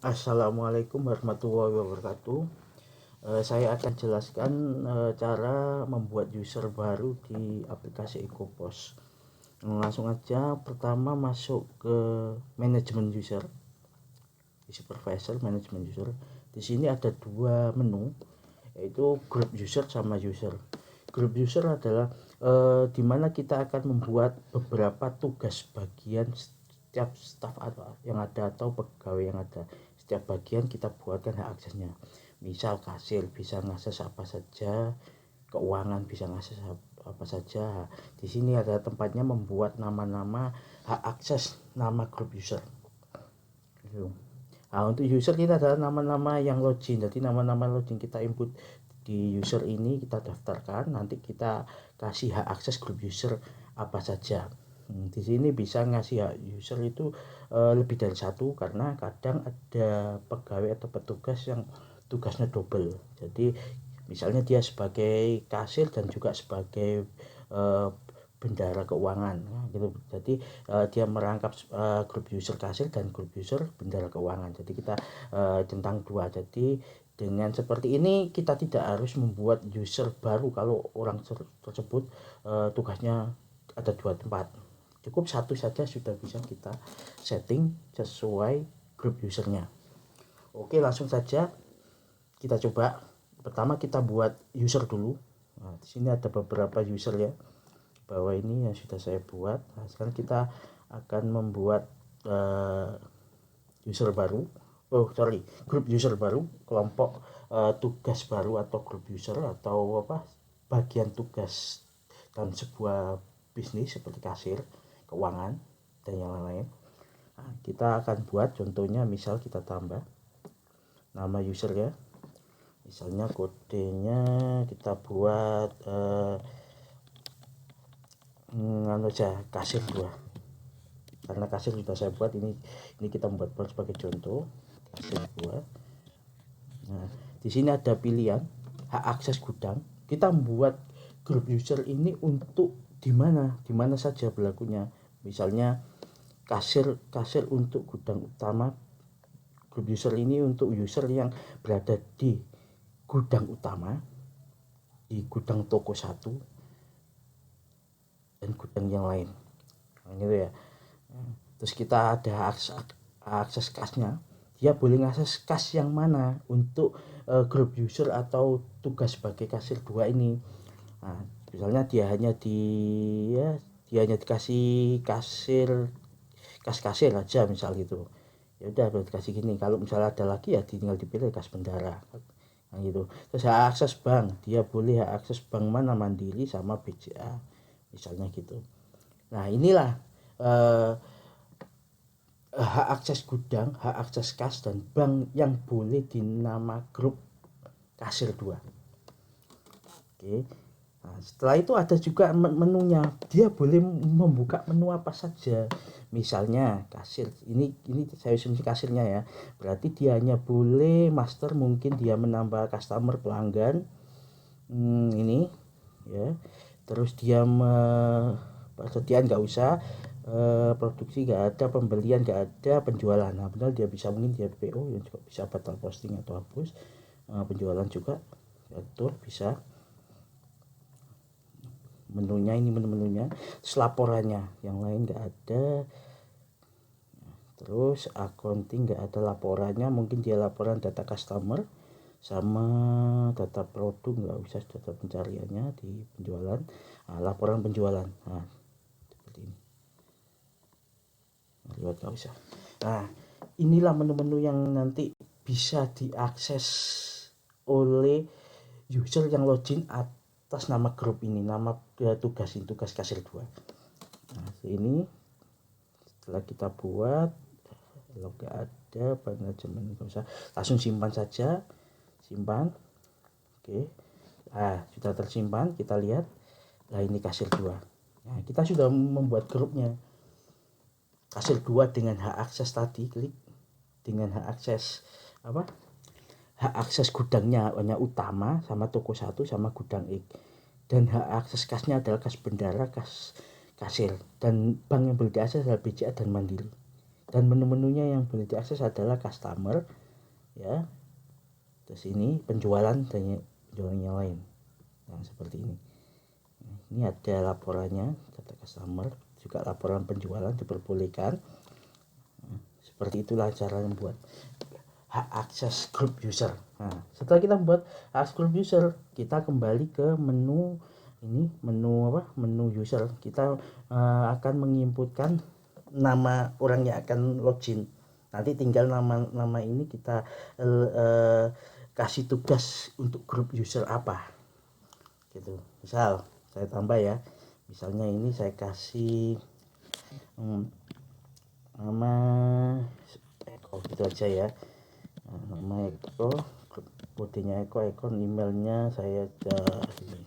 Assalamualaikum warahmatullahi wabarakatuh. Saya akan jelaskan cara membuat user baru di aplikasi EcoPos. Langsung aja, pertama masuk ke manajemen user, di supervisor manajemen user. Di sini ada dua menu, yaitu group user sama user. Group user adalah di mana kita akan membuat beberapa tugas bagian setiap staff yang ada atau pegawai yang ada. Setiap bagian kita buatkan hak aksesnya. Misal kasir bisa ngakses apa saja, keuangan bisa ngakses apa saja. Di sini ada tempatnya membuat nama-nama hak akses nama grup user. Nah, untuk user kita ada nama-nama yang login. Jadi nama-nama login kita input di user ini, kita daftarkan, nanti kita kasih hak akses grup user apa saja. Di sini bisa ngasih hak user itu lebih dari satu, karena kadang ada pegawai atau petugas yang tugasnya double. Jadi misalnya dia sebagai kasir dan juga sebagai bendara keuangan gitu. Jadi dia merangkap grup user kasir dan grup user bendara keuangan. Jadi kita tentang dua. Jadi dengan seperti ini kita tidak harus membuat user baru kalau orang tersebut tugasnya ada dua tempat. Cukup satu saja sudah bisa kita setting sesuai grup usernya. Oke, langsung saja kita coba. Pertama kita buat user dulu. Nah, di sini ada beberapa user ya. Bawah ini yang sudah saya buat. Nah, sekarang kita akan membuat user baru. Grup user baru, kelompok tugas baru atau grup user atau bagian tugas dalam sebuah bisnis seperti kasir, keuangan dan yang lain-lain. Nah, kita akan buat contohnya, misal kita tambah nama user ya. Misalnya kodenya kita buat kasir 2, karena kasir sudah saya buat. Ini kita membuat sebagai contoh kasir 2. Nah, di sini ada pilihan hak akses gudang. Kita membuat grup user ini untuk di mana saja berlakunya. Misalnya kasir untuk gudang utama. Grup user ini untuk user yang berada di gudang utama, di gudang toko 1 dan gudang yang lain. Nah, gitu ya. Terus kita ada akses kasnya. Dia boleh ngakses kas yang mana untuk grup user atau tugas sebagai kasir 2 ini. Nah, misalnya dia hanya dikasih kasir kasir aja misal gitu. Ya udah berarti kasih gini. Kalau misalnya ada lagi ya tinggal dipilih kas bendara. Nah, gitu. Terus hak akses bank, dia boleh hak akses bank mana, Mandiri sama BCA misalnya gitu. Nah, inilah hak akses gudang, hak akses kas dan bank yang boleh di nama grup kasir 2. Oke. Nah, setelah itu ada juga menunya. Dia boleh membuka menu apa saja. Misalnya kasir. Ini saya asumsi kasirnya ya. Berarti dia hanya boleh master, mungkin dia menambah customer pelanggan. Ini ya. Terus dia persediaan nggak usah, produksi nggak ada, pembelian nggak ada, penjualan. Nah, benar dia bisa, mungkin dia PO yang juga bisa batal posting atau hapus. Penjualan juga atur bisa. Menunya ini menu-menunya. Terus laporannya yang lain nggak ada. Terus accounting nggak ada laporannya, mungkin dia laporan data customer sama data produk, nggak usah data pencariannya di penjualan. Nah, laporan penjualan, nah seperti ini, lewat nggak usah. Nah, inilah menu-menu yang nanti bisa diakses oleh user yang login atas nama grup ini, nama tugas kasir 2. Nah, ini setelah kita buat, kalau nggak ada manajemen, langsung simpan saja. Simpan. Oke. Nah, sudah tersimpan, kita lihat. Nah, ini kasir 2. Nah, kita sudah membuat grupnya. Kasir 2 dengan hak akses tadi, klik dengan hak akses hak akses gudangnya hanya utama sama toko 1 sama gudang X. Dan hak akses kasnya adalah kas bendara, kas kasir, dan bank yang boleh diakses adalah BCA dan Mandiri. dan menu-menunya yang boleh diakses adalah customer ya, terus ini penjualan dan penjualan yang lain. Nah, seperti ini. Ini ada laporannya, data customer, juga laporan penjualan diperbolehkan. Seperti itulah cara membuat hak akses grup user. Nah, setelah kita membuat hak akses grup user, kita kembali ke menu ini, menu user. Kita akan menginputkan nama orang yang akan login. Nanti tinggal nama ini kita kasih tugas untuk grup user apa gitu. Misal saya tambah ya, misalnya ini saya kasih nama Eko gitu aja ya. Nama Eko, kodenya Eko, emailnya saya ini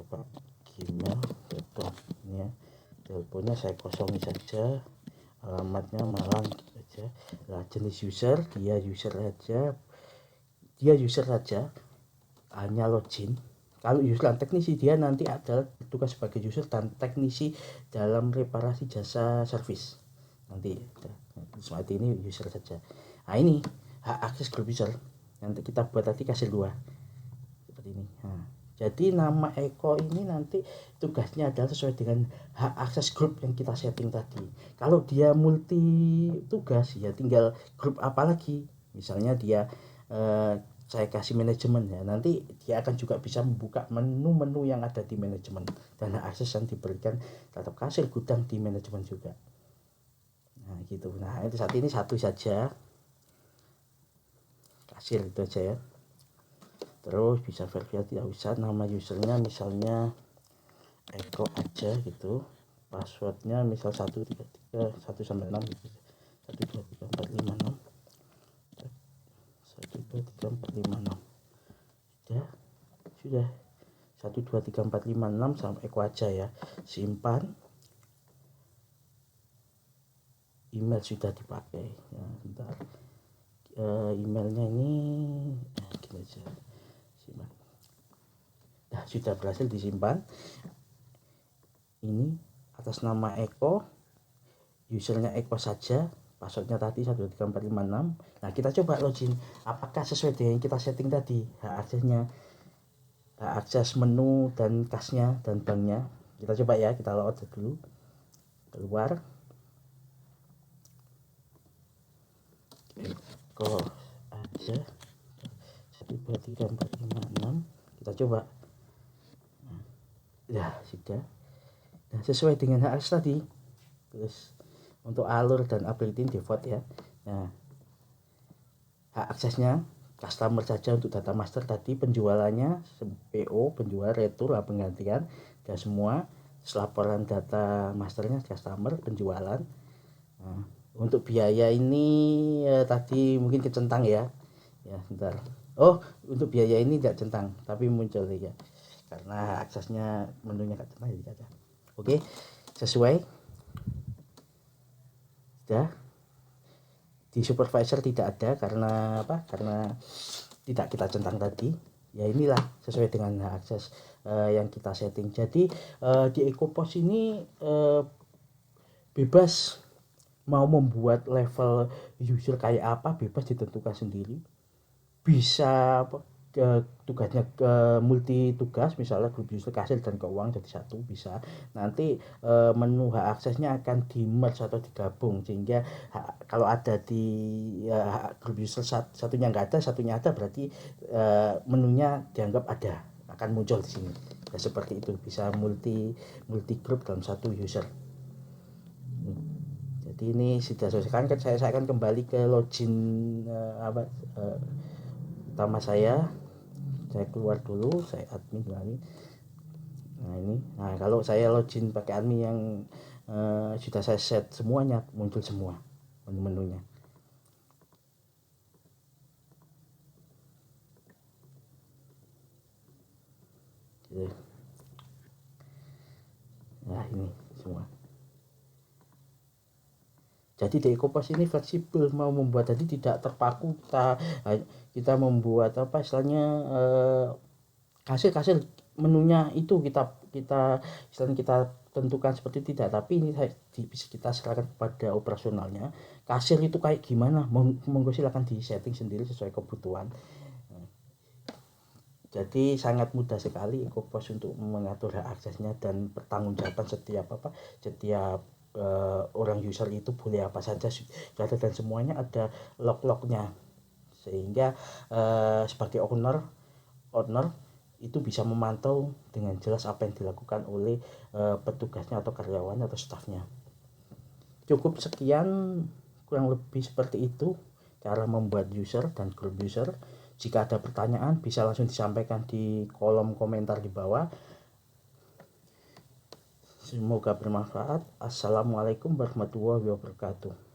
coba gmail.com ya. Teleponnya saya kosongi saja, alamatnya Malang gitu aja. Nah, jenis user dia user saja, hanya login. Kalau user teknisi, dia nanti adalah tugas sebagai user dan teknisi dalam reparasi jasa servis nanti. Seperti ini user saja. Nah, ini hak akses grup user nanti kita buat tadi kasih luar seperti ini. Nah, jadi nama Eko ini nanti tugasnya adalah sesuai dengan hak akses grup yang kita setting tadi. Kalau dia multi tugas ya tinggal grup apa lagi, misalnya dia saya kasih manajemen ya, nanti dia akan juga bisa membuka menu-menu yang ada di manajemen dan akses yang diberikan tetap kasir gudang di manajemen juga. Nah gitu. Nah itu saat ini satu saja kasir itu aja ya. Terus bisa verifikasi, tidak usah nama usernya misalnya Eko aja gitu, passwordnya misal 133 1 sampai 6 gitu, 1 2 3 4 5 6 1 2 3 4 5 6 sudah 1 2 3 4 5 6 sampai Eko aja ya. Simpan, email sudah dipakai ya, bentar. Emailnya ini gini aja, simpan. Nah, sudah berhasil disimpan. Ini atas nama Eko, usernya Eko saja, passwordnya tadi 1 2 3 4 5 6. Nah kita coba login, apakah sesuai dengan yang kita setting tadi hak aksesnya, hak akses menu dan kasnya dan banknya. Kita coba ya, kita load dulu, keluar Eko aja 1 2 3 4 5 6, kita coba. Nah sudah. Nah, sesuai dengan hak akses tadi. Terus untuk alur dan ability default ya. Nah, hak aksesnya customer saja untuk data master tadi, penjualannya PO, penjual, retur, penggantian dan semua. Laporan data masternya customer, penjualan. Nah, untuk biaya ini tadi mungkin kecentang ya. Ya, bentar. Oh, untuk biaya ini tidak centang, tapi muncul ya. Karena aksesnya menunya enggak centang jadi ada. Oke, sesuai. Sudah. Di supervisor tidak ada karena apa? Karena tidak kita centang tadi. Ya inilah sesuai dengan akses yang kita setting. Jadi di EcoPOS ini bebas mau membuat level user kayak apa, bebas ditentukan sendiri. Bisa tugasnya ke multi tugas, misalnya grup user kasir dan keuangan jadi satu bisa. Nanti menu hak aksesnya akan di merge atau digabung sehingga kalau ada di grup user satunya nggak ada, satunya ada, berarti menunya dianggap ada, akan muncul di sini. Ya, seperti itu, bisa multi grup dalam satu user. Jadi ini sudah selesai kan, saya akan kembali ke login utama saya keluar dulu, saya admin lagi. Nah ini, nah kalau saya login pakai admin yang sudah saya set semuanya, muncul semua menu-menunya. Nah ini semua. Jadi di EcoPOS ini fleksibel, mau membuat tadi tidak terpaku kita membuat apa istilahnya kasir menunya itu kita istilahnya kita tentukan seperti tidak, tapi ini bisa kita serahkan kepada operasionalnya. Kasir itu kayak gimana, monggo silakan di setting sendiri sesuai kebutuhan. Jadi sangat mudah sekali EcoPos untuk mengatur hak aksesnya dan pertanggungjawaban setiap orang user itu boleh apa saja dan semuanya ada log-lognya, sehingga sebagai owner itu bisa memantau dengan jelas apa yang dilakukan oleh petugasnya atau karyawannya atau stafnya. Cukup sekian, kurang lebih seperti itu cara membuat user dan group user. Jika ada pertanyaan bisa langsung disampaikan di kolom komentar di bawah. Semoga bermanfaat. Assalamualaikum warahmatullahi wabarakatuh.